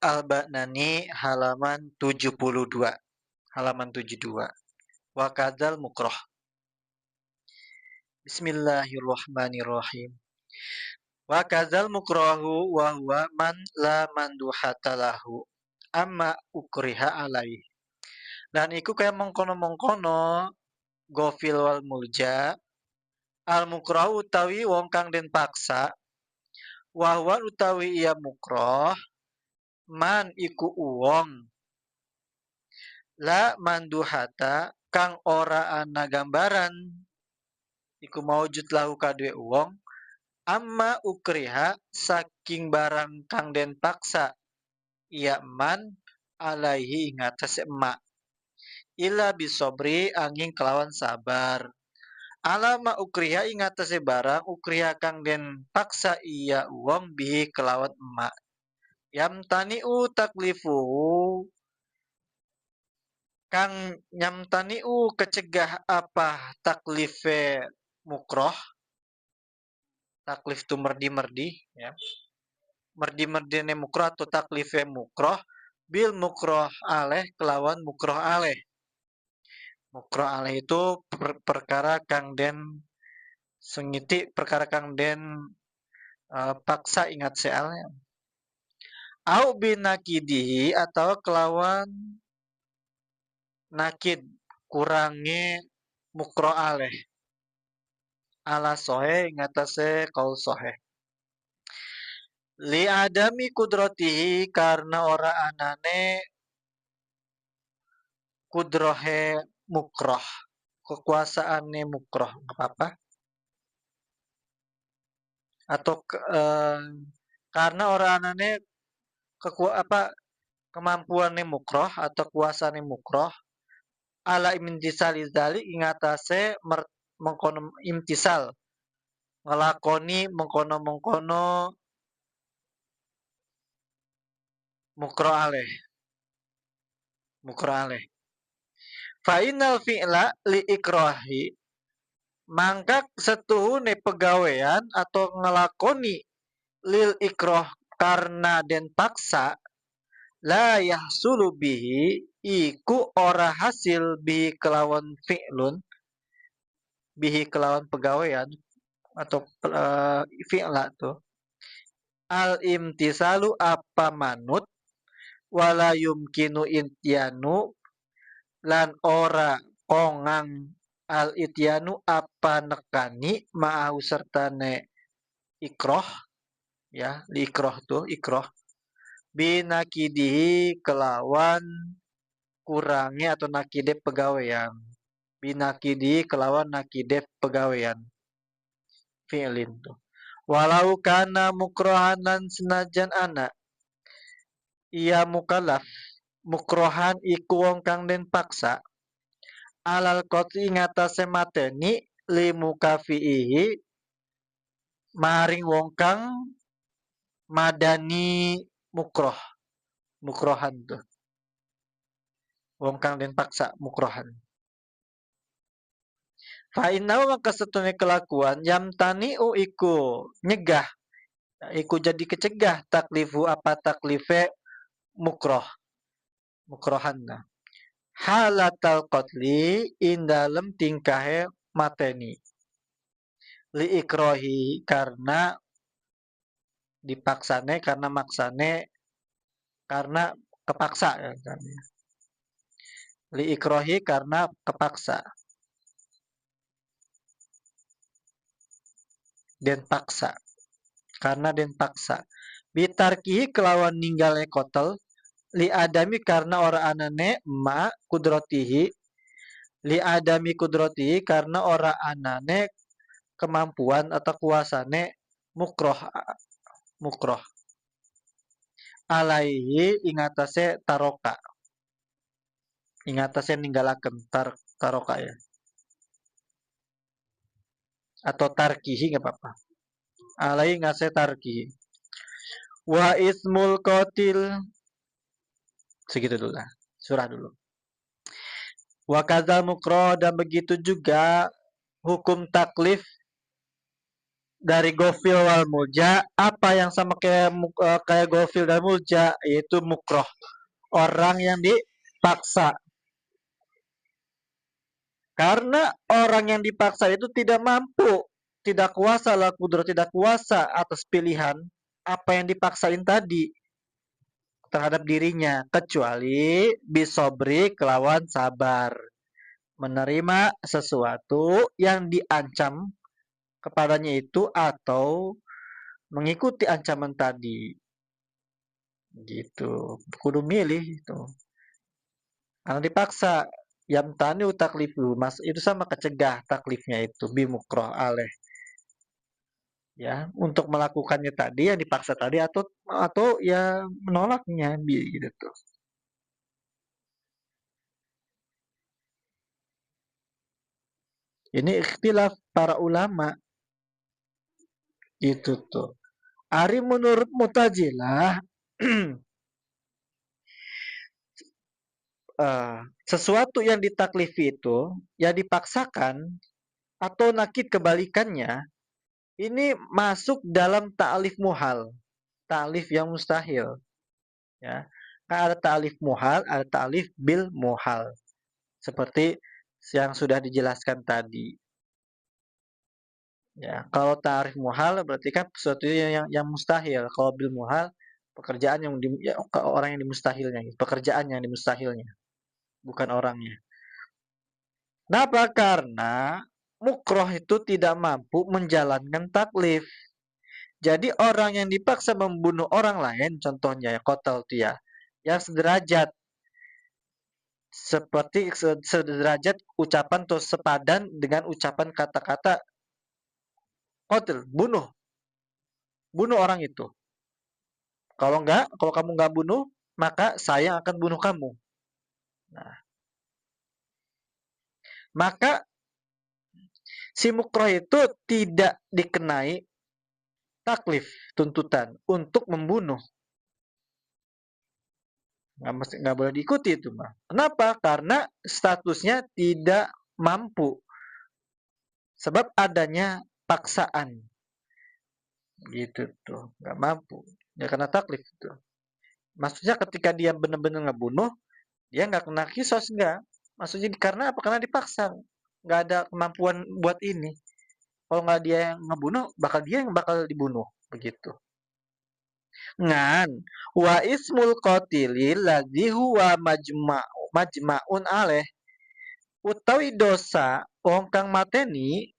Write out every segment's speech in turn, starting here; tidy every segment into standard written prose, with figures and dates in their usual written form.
Al-Ba'nani halaman 72. Halaman 72. Wa kadzal mukroh. Bismillahirrahmanirrahim. Wa kadzal mukrohu wa huwa man la manduhata lahu amma ukriha alaih. Dan iku kayak mengkono-mengkono gofil wal mulja al mukroh utawi wong kang den paksa wa huwa utawi iya mukroh man iku uwong la manduhata kang ora ana gambaran iku maujud lahu kadue uwong amma ukriha saking barang kang den paksa iya man alaihi ingatase emak ila bisobri angin kelawan sabar alama ukriha ingatase barang ukriha kang den paksa iya uwong bihi kelawan emak yam taniu taklifuhu kang nyamtaniu kecegah apa taklife mukroh taklif tu merdi-merdi ya merdi-merdine mukroh atau taklife mukroh bil mukroh aleh kelawan mukroh aleh itu perkara kang den sengiti perkara kang den paksa ingat sealnya au binakidihi atau kelawan nakid kurangi mukroh aleh ala sohe ingatase kaul sohe li adami kudrotihi karena ora anane kudrohe mukroh kekuasaannya mukroh apa atau karena ora anane kemampuannya mukroh atau kuasane mukroh ala imtisal izali ingatase mengkono imtisal ngelakoni mengkono mukroh aleh Fa'inal fi'la li ikrohi mangka setuhune pegawean atau ngelakoni lil ikroh karena den paksa la yahsulu bihi iku ora hasil bihi kelawan fi'lun bihi kelawan pegawean atau fi'la tuh al imtisalu apa manut wala yumkinu intianu lan ora kongang al ityanu apa nekani ma'ahu sertane ikroh ya di ikroh tuh ikroh binakidihi kelawan kurangi atau nakide pegawaian binakidi kelawan nakide pegawaian fi'lin tuh walau kana mukrohanan senajan anak ia mukallaf mukrohan iku wong kang den paksa alal qat'i ngatasé mateni li mukafihi maring wong kang madani mukrohan tuh wong kang den paksa mukrohan fa inna maka setune kelakuan yam taniu iku nyegah iku jadi kecegah taklifu apa taklife mukrohan halatal qatli indalem tingkahe mateni li ikrohi karena dipaksane karena maksane karena kepaksa ya kan li ikrohi karena kepaksa den paksa karena den paksa bitarkihi kelawan ninggalnya kotel li adami karena ora anane ma kudrotihi li adami kudrotihi karena ora anane kemampuan atau kuasane mukroh alaihi ingatase taroka ingatase ninggalaken taroka ya atau tarkihi nggak apa-apa alaihi ngase tarkihi wa ismul qatil segitu dulu lah surah dulu wa kadzal mukroh dan begitu juga hukum taklif dari gofil wal mulja, apa yang sama kayak gofil dan mulja, yaitu mukroh, orang yang dipaksa. Karena orang yang dipaksa itu tidak mampu, tidak kuasa lah kudro, tidak kuasa atas pilihan apa yang dipaksain tadi terhadap dirinya, kecuali bisobri kelawan sabar, menerima sesuatu yang diancam kepadanya itu atau mengikuti ancaman tadi, gitu. Kudu milih itu. Karena dipaksa, yang tani taklifu mas itu sama kecegah taklifnya itu bimukroh aleh, ya, untuk melakukannya tadi yang dipaksa tadi atau ya menolaknya gitu. Ini ikhtilaf para ulama itu tuh. Ari menurut Mutazilah sesuatu yang ditaklifi itu yang dipaksakan atau nakit kebalikannya ini masuk dalam ta'lif muhal, ta'lif yang mustahil, ya. Kan ada ta'lif muhal, ada ta'lif bil muhal. Seperti yang sudah dijelaskan tadi. Ya, kalau ta'rif muhal berarti kan sesuatu yang mustahil. Kalau bil muhal pekerjaan yang orang yang dimustahilnya, pekerjaan yang dimustahilnya, bukan orangnya. Kenapa? Karena mukroh itu tidak mampu menjalankan taklif. Jadi orang yang dipaksa membunuh orang lain, contohnya ya kotal itu ya, yang sederajat, seperti sederajat ucapan atau sepadan dengan ucapan kata-kata kotil, bunuh, bunuh orang itu. Kalau kamu nggak bunuh, maka saya akan bunuh kamu. Nah, maka si mukroh itu tidak dikenai taklif, tuntutan untuk membunuh. Nggak boleh diikuti itu mah. Kenapa? Karena statusnya tidak mampu. Sebab adanya paksaan. Gitu tuh. Nggak mampu. Ya karena taklif itu. Maksudnya ketika dia benar-benar ngebunuh, dia nggak kena kisos, nggak. Maksudnya karena apa? Karena dipaksa. Nggak ada kemampuan buat ini. Kalau nggak dia yang ngebunuh, dia yang bakal dibunuh. Begitu. Ngan wa ismul qatili ladzi huwa majma'un aleh, utawi dosa wong kang mateni,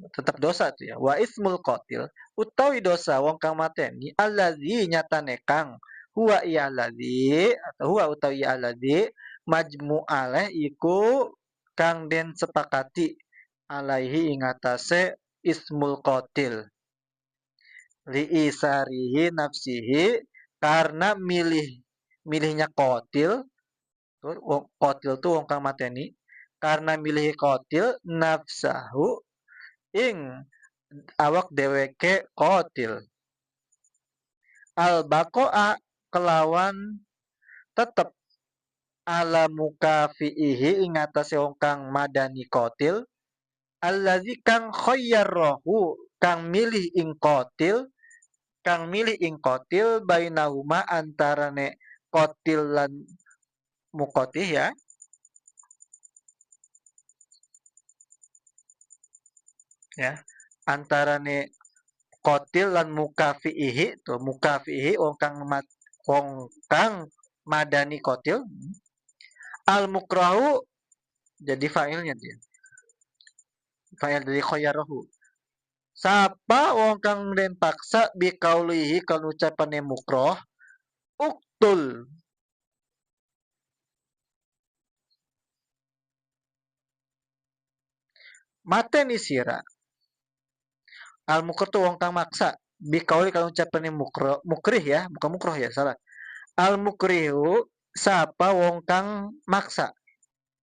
tetap dosa tuh ya, wa ismul qatil, utawi dosa wong kang mateni allazi nyatane kang huwa iya allazi, atau huwa utawi iya allazi majmu aleh iku kang den sepakati alaihi ingatase ismul qatil liisarihi nafsihi, karena milihnya kotil, kotil tuh wong kang mateni, karena milih kotil nafsahu ing awak dheweke kotil, al bakoa kelawan tetep ala muka fiihi ing atase wong kang madani kotil, allazi kang khayyarahu kang milih ing kotil, bainahuma antarane kotil lan mukotih, ya antarane kotil lan mukafiihi tuh, mukafiihi wong kang madani kotil, al mukrahu jadi fa'ilnya dia, fa'il dari khayarahu, sapa wong kang den paksa bikaulihi kalau ucapane mukroh uktul, mateni sira, al mukroh tuh wong kang maksa, bikauli kalau ucapane mukrih ya, bukan mukroh ya, salah. Al mukrihu sapa wong kang maksa,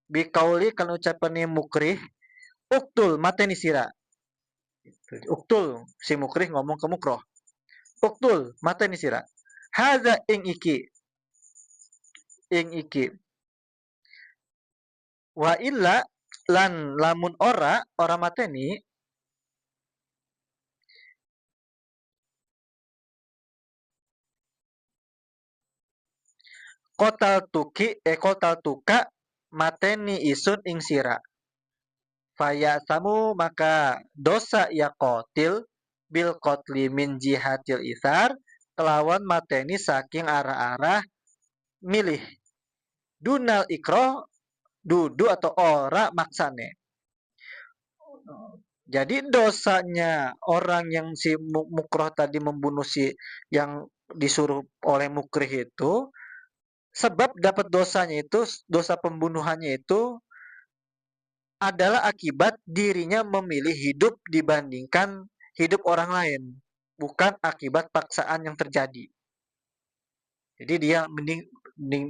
bikauli kalau ucapane mukrih uktul mateni sira. Uktul si mukrih ngomong ke mukroh, uktul mateni sira, hadza ing iki wa illa lan lamun ora mateni kotal tuka mateni isun ing sira. Faya samu maka dosa ya kotil bil kotli min jihatil isar kelawan mateni saking arah-arah milih dunal ikro dudu atau ora maksane. Jadi dosanya orang yang si mukroh tadi membunuh si yang disuruh oleh mukrih itu, sebab dapat dosanya itu, dosa pembunuhannya itu adalah akibat dirinya memilih hidup dibandingkan hidup orang lain, bukan akibat paksaan yang terjadi. Jadi dia mending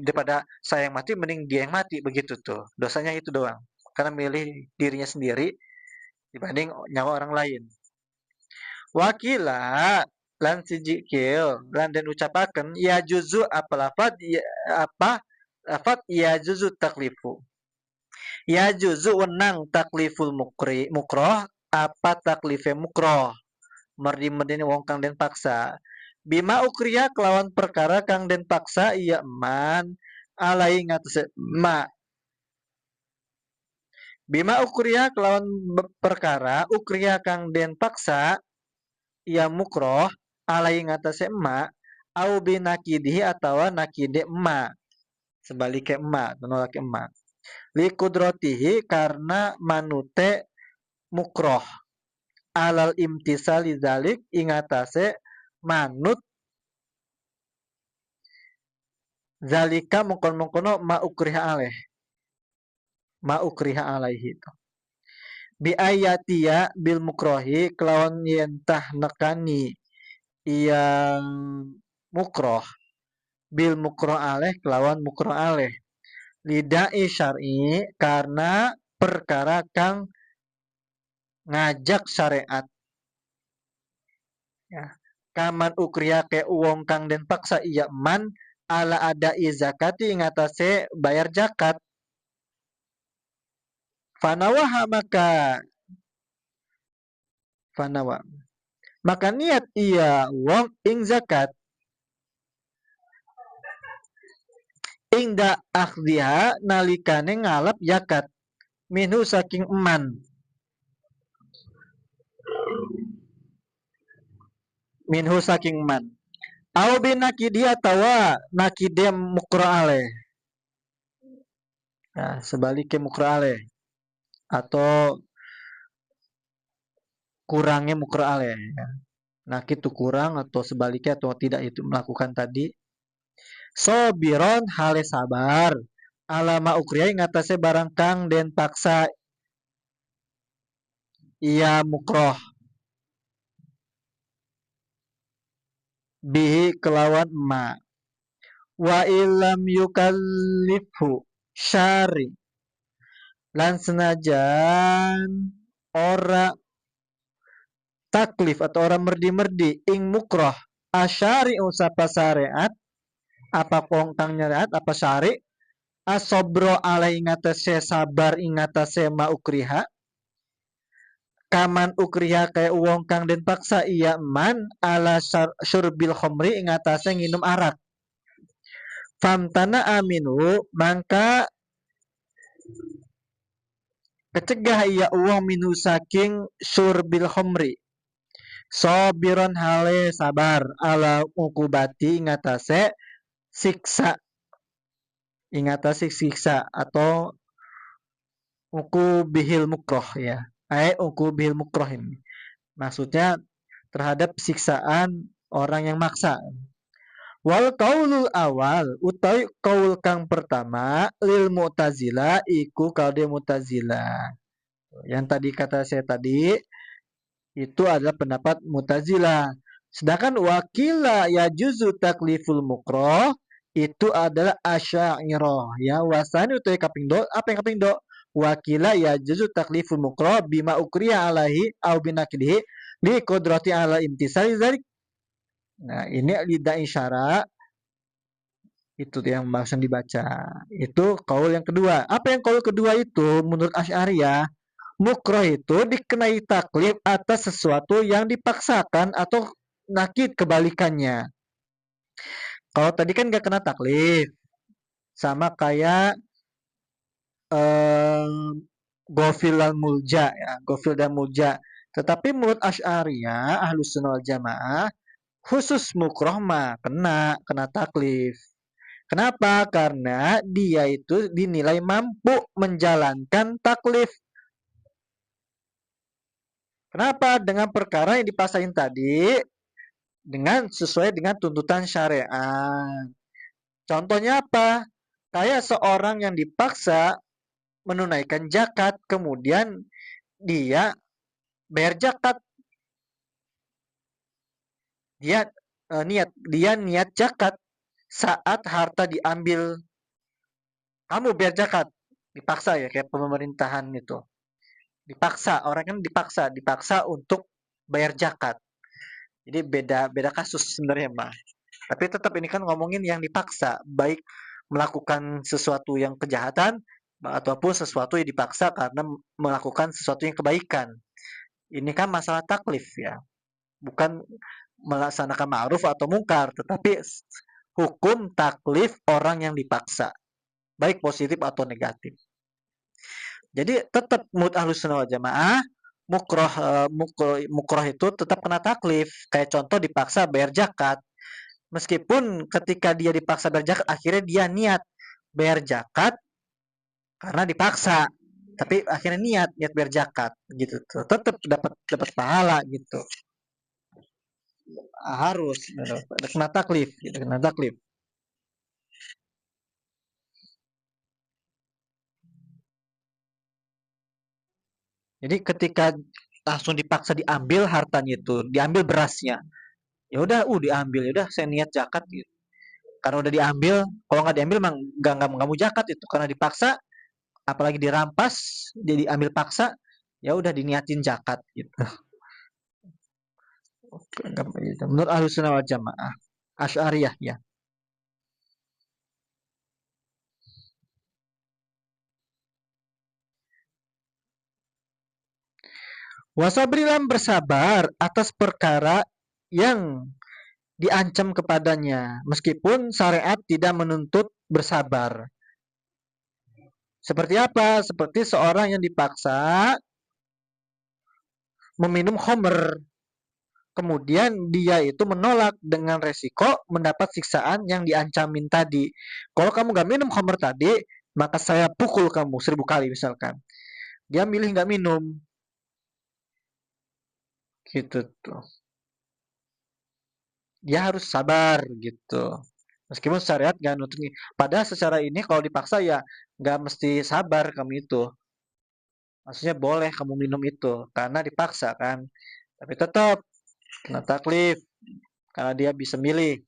daripada saya yang mati, mending dia yang mati, begitu tuh. Dosanya itu doang, karena milih dirinya sendiri dibanding nyawa orang lain. Wakila lan sijikil lan dan ucapaken ya juzu apa lafad ya juzu taklifu. Ya juzu wenang takliful mukroh apa taklife mukroh. Merdi-merdini wong kang den paksa. Bima ukriya kelawan perkara kang den paksa iya man alai ngatas ma. Bima ukriya kelawan perkara ukriya kang den paksa iya mukroh alai ngatas ma au binakidihi atawa nakide ma. Sebaliknya ma, menolak ma. Li kudrotihi karena manute mukroh alal imtisali zalik ingatase manut zalika mungkon-mungkono ma ukriha alaihi itu bi ayatia bil mukrohi kelawan yentah nekani yang mukroh bil mukroh aleh kelawan mukroh aleh lidai syar'i karena perkara kang ngajak syariat ya. Kaman ukriya ke uang kang den paksa iya man ala ada zakati ngatase bayar zakat. Fanawaha maka niat ia wong ing zakat ingda akhdiha nalikane ngalap zakat minhu saking eman minhu saking man au binakidi atawa nakide mukra'ale nah, sebaliknya mukra'ale atau kurangnya mukra'ale ya. Nakid itu kurang atau sebaliknya atau tidak itu melakukan tadi sobiron hale sabar alama ukriya ngatasé barang kang den paksa iya mukroh bihi kelawan ma wa ilam yukallifhu syari lan senajan ora taklif atau orang merdi-merdi ing mukroh asyari usapa syariat apa kongkang nyariat apa syari asobro ala ingatase sabar ingatase ma ukriha kaman ukriha kayak uang kang den paksa iya man ala syurbil khomri ingatase nginum arak famtana aminu maka kecegah iya uang minu saking syurbil khomri sobiron hale sabar ala ukubati ingatase siksa ingatase siksa atau uku bihil mukroh ya uku bihil mukroh ini maksudnya terhadap siksaan orang yang maksa wal qaulul awal utawi qaul kang pertama lil mu'tazila iku kaude mu'tazila yang tadi kata saya tadi itu adalah pendapat mu'tazila sedangkan wakila ya juzu takliful mukroh itu adalah asy'ariyah ya wasani utawi kapindo apa yang kapindo wakila ya juzu takliful mukroh bima ukriya alaihi au binakidihi li qudrati ala imtisali zalik. Nah ini lidah isyarat itu yang barusan dibaca itu kaul yang kedua apa yang kaul kedua itu menurut Asy'ariyah mukroh itu dikenai taklif atas sesuatu yang dipaksakan atau nakid kebalikannya kalau tadi kan gak kena taklif sama kayak Gofil dan Mulja ya, Gofil dan Mulja. Tetapi menurut Asy'ariyah, Ahlus Sunnah wal Jamaah, khusus mukroh mah kena taklif. Kenapa? Karena dia itu dinilai mampu menjalankan taklif. Kenapa? Dengan perkara yang dipaksain tadi, dengan sesuai dengan tuntutan syariat. Contohnya apa? Kayak seorang yang dipaksa menunaikan zakat, kemudian dia bayar zakat, dia niat zakat saat harta diambil, kamu bayar zakat, dipaksa ya kayak pemerintahan itu, dipaksa orang kan dipaksa untuk bayar zakat. Jadi beda beda kasus sebenarnya mah. Tapi tetap ini kan ngomongin yang dipaksa, baik melakukan sesuatu yang kejahatan ataupun sesuatu yang dipaksa karena melakukan sesuatu yang kebaikan. Ini kan masalah taklif ya, bukan melaksanakan ma'ruf atau mungkar, tetapi hukum taklif orang yang dipaksa, baik positif atau negatif. Jadi tetap menurut Ahlus Sunnah wal Jamaah, mukroh itu tetap kena taklif. Kayak contoh dipaksa bayar zakat. Meskipun ketika dia dipaksa bayar zakat, akhirnya dia niat bayar zakat karena dipaksa. Tapi akhirnya niat bayar zakat gitu tuh. Tetap dapat dapat pahala gitu. Harus kena taklif, gitu, kena taklif. Jadi ketika langsung dipaksa diambil hartanya itu, diambil berasnya. Ya udah, diambil, ya udah saya niat zakat gitu. Karena udah diambil, kalau nggak diambil emang nggak mau zakat itu karena dipaksa, apalagi dirampas, jadi ambil paksa, ya udah diniatin zakat gitu. Gitu. Menurut Ahlussunnah wal Jamaah, Asy'ariyah ya. Wasabrilan bersabar atas perkara yang diancam kepadanya, meskipun syariat tidak menuntut bersabar. Seperti apa? Seperti seorang yang dipaksa meminum khamr. Kemudian dia itu menolak dengan resiko mendapat siksaan yang diancamin tadi. Kalau kamu nggak minum khamr tadi, maka saya pukul kamu 1000 kali misalkan. Dia milih nggak minum, gitu tuh. Dia harus sabar gitu. Meskipun syariat nggak nuntut. Padahal secara ini kalau dipaksa ya nggak mesti sabar kamu itu. Maksudnya boleh kamu minum itu karena dipaksa kan. Tapi tetap kena taklif karena dia bisa milih.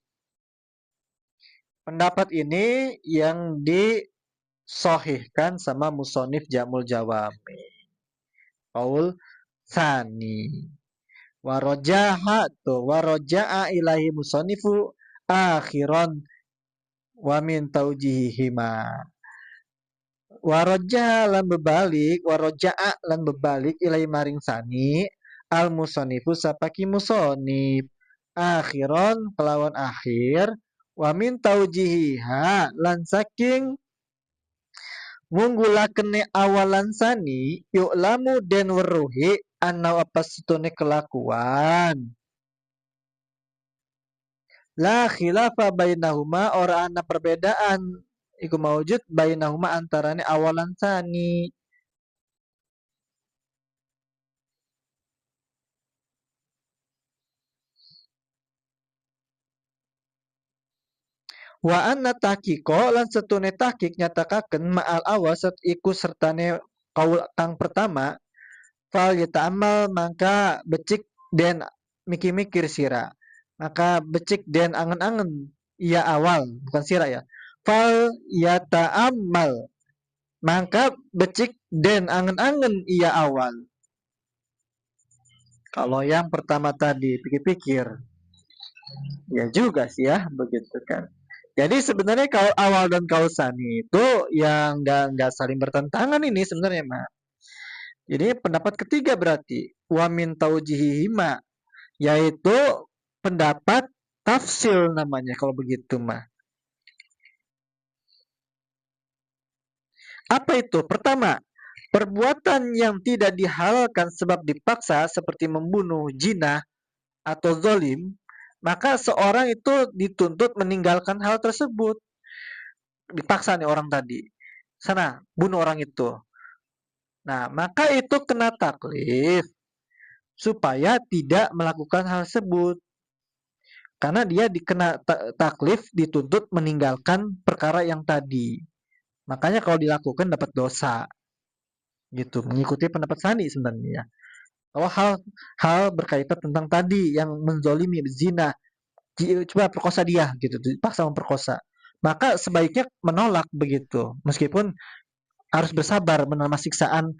Pendapat ini yang disohihkan sama musonif Jamul Jawami. Qaul Sani. Warojaha tuh. Waroja'a ilahi musonifu akhiron wa min taujihihima. Waroja'a lan bebalik. Waroja'a lan bebalik ilahi maring sani. Al musonifu sapaki musonif. Akhiron kelawan akhir. Wa min taujihiha lan saking ngunggulakene awalan sani yuk lamu den weruhi anau apa setune kelakuan la khilafa bainahuma ora ana perbedaan iku maujud bainahuma antarane awalan sani wa anna tahqiqo lan setune tahqiq nyatakaken ma'al awas iku sertane kaul kang pertama fal yata'amal maka becik den mikir-mikir sira maka becik den angen-angen ia awal bukan sira ya fal yata'amal maka becik den angen-angen ia awal kalau yang pertama tadi pikir-pikir ya juga sih ya begitu kan jadi sebenarnya kalau awal dan kausani itu yang nggak saling bertentangan ini sebenarnya mah jadi pendapat ketiga berarti wamin taujihihima yaitu pendapat tafsil namanya kalau begitu mah. Apa itu? Pertama, perbuatan yang tidak dihalalkan sebab dipaksa seperti membunuh, zina, atau zolim, maka seorang itu dituntut meninggalkan hal tersebut. Dipaksa nih orang tadi. Sana, bunuh orang itu. Nah, maka itu kena taklif supaya tidak melakukan hal tersebut. Karena dia dikena taklif dituntut meninggalkan perkara yang tadi. Makanya kalau dilakukan dapat dosa. Gitu, mengikuti pendapat Sani sebenarnya. Kalau hal berkaitan tentang tadi yang menzolimi, zina, coba perkosa dia gitu, dipaksa memperkosa. Maka sebaiknya menolak begitu, meskipun harus bersabar menerima siksaan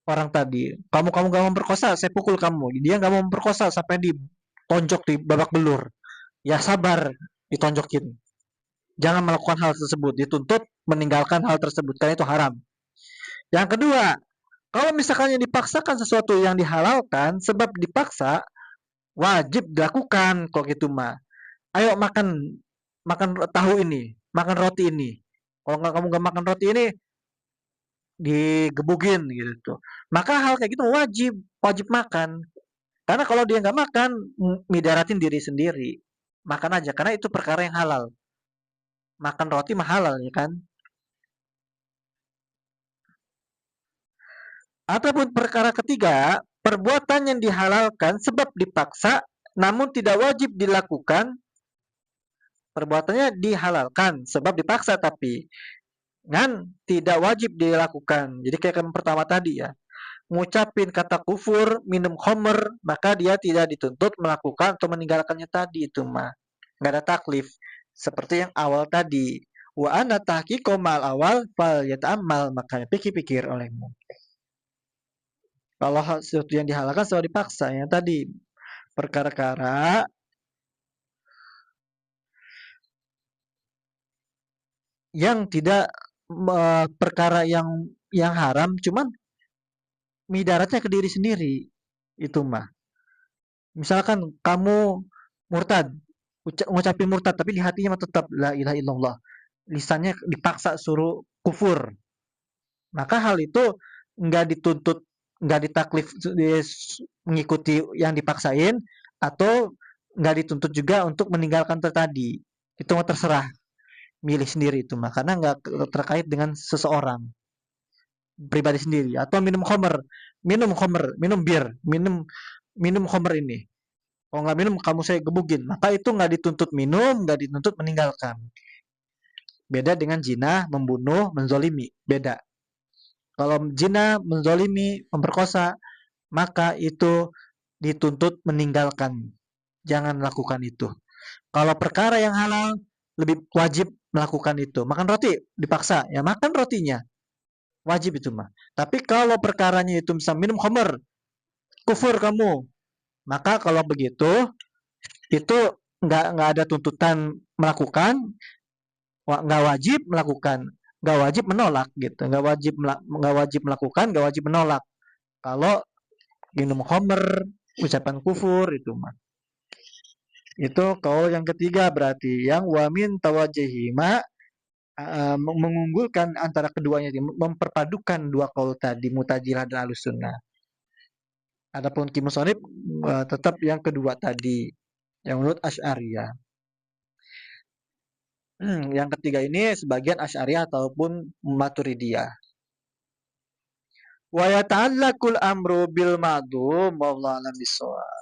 orang tadi. Kamu gak mau memperkosa, saya pukul kamu. Dia gak mau memperkosa sampai ditonjok di babak belur. Ya sabar, ditonjokin. Jangan melakukan hal tersebut, dituntut meninggalkan hal tersebut karena itu haram. Yang kedua, kalau misalkan yang dipaksakan sesuatu yang dihalalkan sebab dipaksa, wajib dilakukan kok gitu mah. Ayo makan makan tahu ini, makan roti ini. Kalau nggak kamu nggak makan roti ini, digebugin gitu. Maka hal kayak gitu wajib wajib makan. Karena kalau dia nggak makan, midaratin diri sendiri. Makan aja karena itu perkara yang halal. Makan roti mah halal ya kan. Ataupun perkara ketiga, perbuatan yang dihalalkan sebab dipaksa namun tidak wajib dilakukan. Perbuatannya dihalalkan sebab dipaksa tapi kan tidak wajib dilakukan. Jadi kayak yang pertama tadi ya, ngucapin kata kufur, minum khamr, maka dia tidak dituntut melakukan atau meninggalkannya tadi itu mah. Nggak ada taklif. Seperti yang awal tadi. Wa ana tahqiqu mal awal fal yata'ammal, makanya pikir-pikir olehmu. Kalau sesuatu yang dihalalkan selalu dipaksa, yang tadi perkara-kara yang tidak perkara yang haram, cuman midaratnya ke diri sendiri itu mah. Misalkan kamu murtad, ngucapin murtad tapi di hatinya mah tetap la ilaha illallah. Lisannya dipaksa suruh kufur. Maka hal itu nggak dituntut, nggak ditaklif mengikuti yang dipaksain atau nggak dituntut juga untuk meninggalkan tadi. Itu mah terserah, milih sendiri itu mah karena nggak terkait dengan seseorang pribadi sendiri. Atau minum bir, minum khamr ini. Kalau nggak minum kamu saya gebugin. Maka itu nggak dituntut minum, nggak dituntut meninggalkan. Beda dengan zina, membunuh, menzolimi. Beda. Kalau zina, menzolimi, memperkosa, maka itu dituntut meninggalkan. Jangan lakukan itu. Kalau perkara yang halal, lebih wajib melakukan itu. Makan roti, dipaksa. Ya makan rotinya. Wajib itu mah. Tapi kalau perkaranya itu misal minum khamr, kufur kamu. Maka kalau begitu, itu nggak ada tuntutan melakukan, nggak wajib melakukan, nggak wajib menolak gitu, nggak wajib melakukan, nggak wajib menolak. Kalau minum khamr, ucapan kufur itu mah. Itu kaul yang ketiga berarti yang wamin tawajihima, mengunggulkan antara keduanya, memperpadukan dua kaul tadi, Mu'tazilah dan Ahlussunnah. Adapun Ki Musonib tetap yang kedua tadi, yang menurut Asy'ariyah. Yang ketiga ini sebagian Asy'ariyah ataupun Maturidiyah. Wa yata'allaqul amru bil ma'dum wallahu a'lam bissawab.